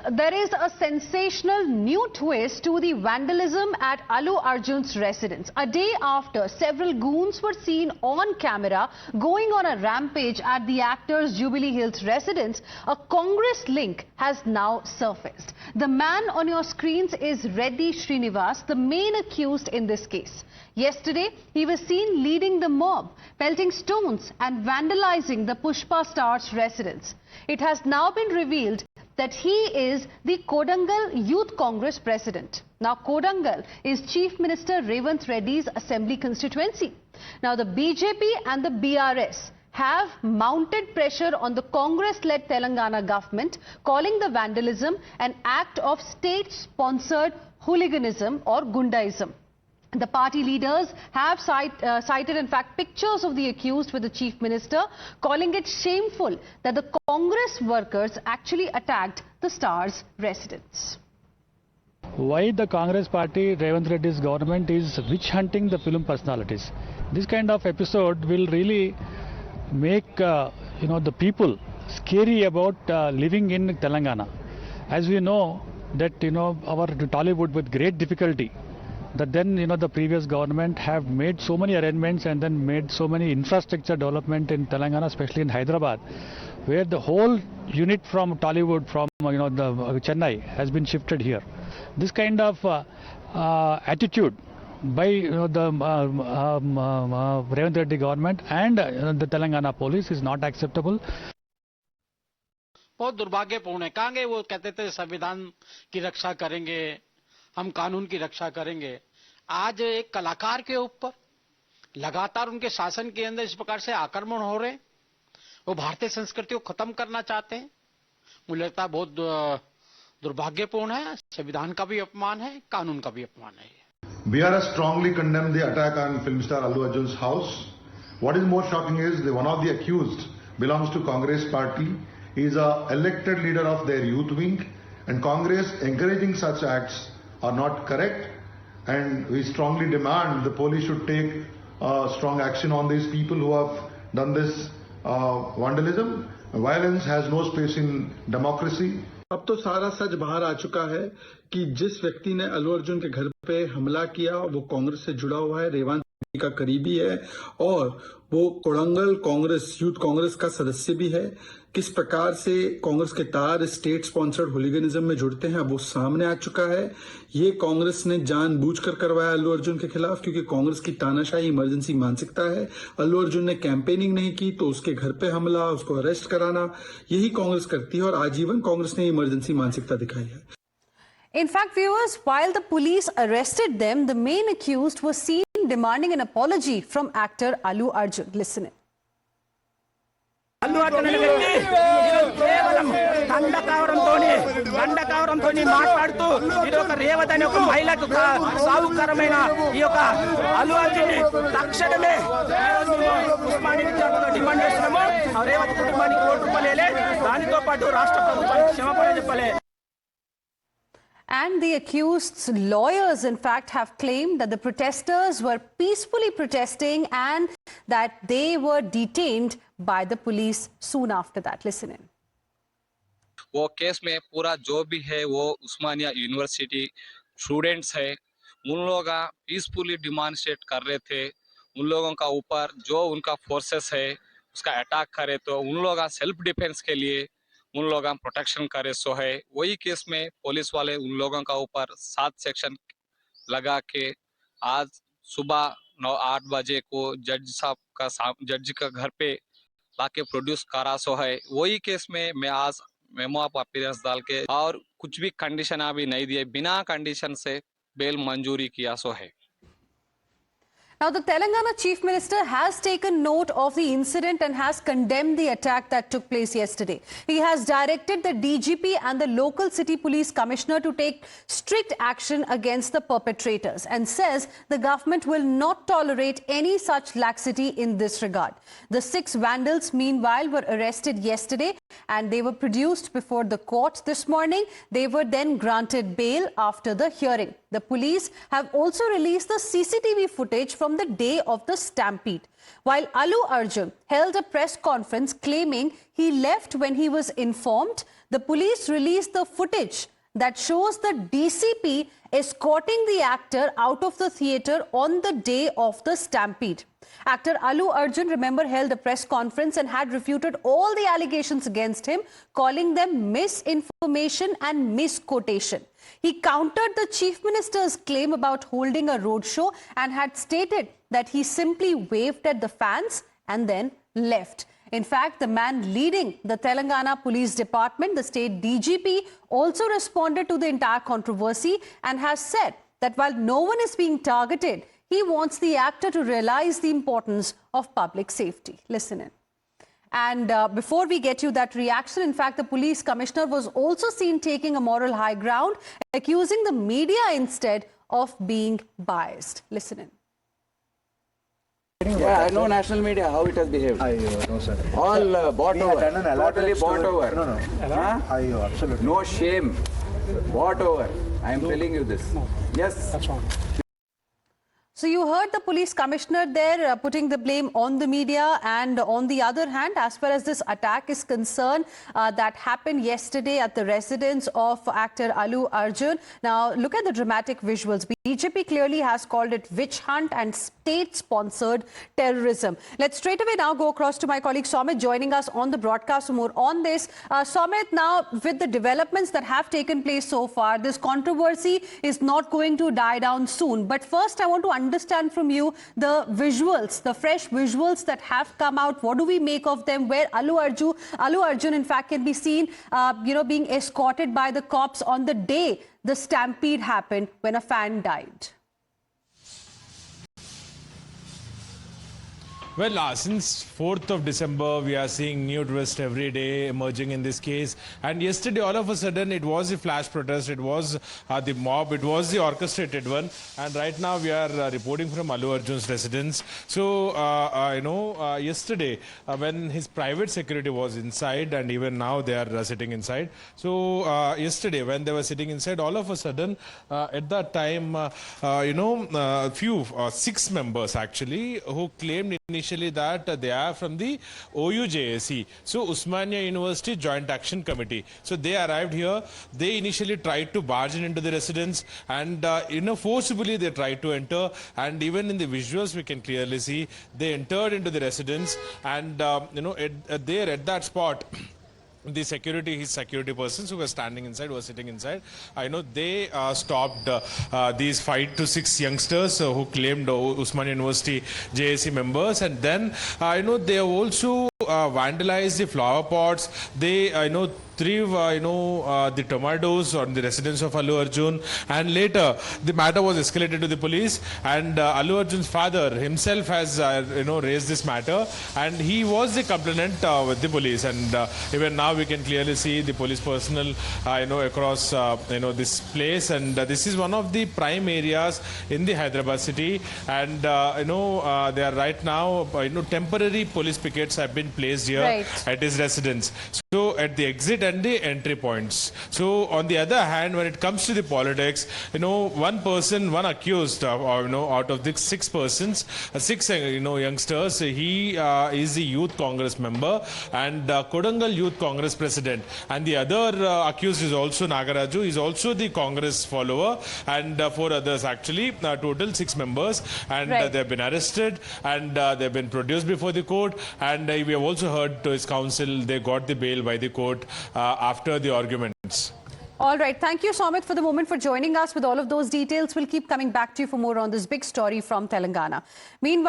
There is a sensational new twist to the vandalism at Allu Arjun's residence. A day after several goons were seen on camera going on a rampage at the actor's Jubilee Hills residence, a Congress link has now surfaced. The man on your screens is Reddy Srinivas, the main accused in this case. Yesterday, he was seen leading the mob, pelting stones and vandalizing the Pushpa star's residence. It has now been revealed that he is the Kodangal Youth Congress president. Now, Kodangal is Chief Minister Revanth Reddy's assembly constituency. Now, the BJP and the BRS have mounted pressure on the Congress-led Telangana government, calling the vandalism an act of state-sponsored hooliganism or Gundaism. The party leaders have cited, in fact, pictures of the accused with the Chief Minister, calling it shameful that the Congress workers actually attacked the star's residence. Why the Congress party, Revanth Reddy's government is witch hunting the film personalities? This kind of episode will really make the people scary about living in Telangana. As we know that our Tollywood with great difficulty, that then the previous government have made so many arrangements and then made so many infrastructure development in Telangana, especially in Hyderabad, where the whole unit from Tollywood, from the Chennai, has been shifted here. This kind of attitude by the Revanth Reddy government and the Telangana police is not acceptable. बहुत दुर्भाग्यपूर्ण है। कहांगे वो कहते थे संविधान की रक्षा करेंगे, हम कानून की रक्षा करेंगे। आज एक कलाकार के ऊपर लगातार उनके शासन के अंदर इस प्रकार से आक्रमण हो रहे हैं। वो भारतीय संस्कृति को खत्म करना चाहते हैं। मुझे लगता है बहुत दुर्भाग्यपूर्ण है। संविधान का भी अपमान है, कानून का भी अपमान है। BRS strongly condemned the attack on film star Allu Arjun's house. What is more shocking is that one of the accused belongs to Congress party. He is an elected leader of their youth wing, and Congress encouraging such acts are not correct, and we strongly demand the police should take strong action on these people who have done this vandalism. Violence has no space in democracy. अब तो सारा सच बाहर आ चुका है कि जिस व्यक्ति ने अल्लू अर्जुन के घर पे हमला किया वो कांग्रेस से जुड़ा हुआ है, रेवांत रेड्डी का करीबी है और वो कोडंगल कांग्रेस यूथ कांग्रेस का सदस्य भी है। किस प्रकार से कांग्रेस के तार स्टेट स्पॉन्सर्ड होलिगनिज्म में जुड़ते हैं वो सामने आ चुका है। ये कांग्रेस ने जानबूझकर करवाया अल्लू अर्जुन के खिलाफ, क्योंकि कांग्रेस की तानाशाही इमरजेंसी मानसिकता है। अल्लू अर्जुन ने कैंपेनिंग नहीं की तो उसके घर पे हमला, उसको अरेस्ट कराना, यही कांग्रेस करती है और आजीवन कांग्रेस ने इमरजेंसी मानसिकता दिखाई है। In fact, viewers, while the police arrested them, the main accused was seen demanding an apology from actor Allu Arjun. Listen in. Allu Arjun అనే వ్యక్తి కేవలం దండకావరంతో మాట్లాడుతూ ఇది ఒక రేవతి అనే ఒక మహిళకు సావుకరమైన ఈ యొక్క అల్లు అర్జున్ తక్షణమే డిమాండ్ చేస్తున్నాము। ఆ రేవతి కుటుంబానికి ₹1 దానితో పాటు రాష్ట్ర ప్రభుత్వానికి క్షమాపణ చెప్పాలి। And the accused's lawyers, in fact, have claimed that the protesters were peacefully protesting and that they were detained by the police soon after that. Listen in. वो केस में पूरा जो भी है वो उस्मानिया यूनिवर्सिटी स्टूडेंट्स है, उन लोग पीसफुली डिमॉन्स्ट्रेट कर रहे थे। उन लोगों का ऊपर जो उनका फोर्सेस है उसका अटैक करे तो उन लोग सेल्फ डिफेंस के लिए उन लोग प्रोटेक्शन करे सो है। वही केस में पुलिस वाले उन लोगों का ऊपर 7 सेक्शन लगा के आज सुबह 9-8 बजे को जज का घर पे लाके प्रोड्यूस करा सो है। वही केस में मैं आज मेमो ऑफ अपीयरेंस डाल के और कुछ भी कंडीशन अभी नहीं दिए, बिना कंडीशन से बेल मंजूरी किया सो है। Now, the Telangana Chief Minister has taken note of the incident and has condemned the attack that took place yesterday. He has directed the DGP and the local city police commissioner to take strict action against the perpetrators and says the government will not tolerate any such laxity in this regard. The 6 vandals, meanwhile, were arrested yesterday and they were produced before the court this morning. They were then granted bail after the hearing. The police have also released the CCTV footage from the day of the stampede. While Allu Arjun held a press conference claiming he left when he was informed, the police released the footage that shows the DCP escorting the actor out of the theatre on the day of the stampede. Actor Allu Arjun, remember, held a press conference and had refuted all the allegations against him, calling them misinformation and misquotation. He countered the Chief Minister's claim about holding a roadshow and had stated that he simply waved at the fans and then left. In fact, the man leading the Telangana Police Department, the state DGP, also responded to the entire controversy and has said that while no one is being targeted, he wants the actor to realize the importance of public safety. Listen in. And before we get you that reaction, in fact, the police commissioner was also seen taking a moral high ground, accusing the media instead of being biased. Listen in. Yeah, I know national media, how it has behaved. No, sir. All bought over. Totally bought over. No. Huh? Absolutely. No shame. Bought over. I am telling you this. Yes. That's wrong. So you heard the police commissioner there putting the blame on the media, and on the other hand, as far as this attack is concerned, that happened yesterday at the residence of actor Allu Arjun. Now look at the dramatic visuals. BJP clearly has called it witch hunt and state-sponsored terrorism. Let's straight away now go across to my colleague Somit joining us on the broadcast for more on this. Somit, now with the developments that have taken place so far, this controversy is not going to die down soon. But first, I want to understand from you the visuals, the fresh visuals that have come out. What do we make of them? Where Allu Arjun, in fact, can be seen, being escorted by the cops on the day the stampede happened when a fan died. Well, since 4th of December, we are seeing new twists every day emerging in this case. And yesterday, all of a sudden, it was a flash protest. It was the mob. It was the orchestrated one. And right now, we are reporting from Allu Arjun's residence. So, yesterday, when his private security was inside, and even now they are sitting inside. So, yesterday, when they were sitting inside, all of a sudden, at that time, six members actually, who claimed initially that they are from the OUJAC, so Osmania University Joint Action Committee. So they arrived here. They initially tried to barge into the residence, and forcibly they tried to enter. And even in the visuals, we can clearly see they entered into the residence, and there at that spot, the his security persons who were standing inside, were sitting inside. I know they stopped these 5 to 6 youngsters who claimed Osmania University JAC members, and then they also vandalized the flower pots. They threw the tomatoes on the residence of Allu Arjun, and later the matter was escalated to the police, and Allu Arjun's father himself has raised this matter, and he was the complainant with the police. And even now we can clearly see the police personnel across this place, and this is one of the prime areas in the Hyderabad city, and they are right now temporary police pickets have been placed here at his residence, so at the exit and the entry points. So on the other hand, when it comes to the politics, one accused out of the 6 persons, 6 youngsters, he is the Youth Congress member and Kodangal Youth Congress president, and the other accused is also Nagaraju, is also the Congress follower, and 4 others actually, total 6 members, and they have been arrested, and they have been produced before the court, and we have also heard to his counsel they got the bail by the court after the arguments. All right. Thank you, Somit, for the moment, for joining us with all of those details. We'll keep coming back to you for more on this big story from Telangana. Meanwhile,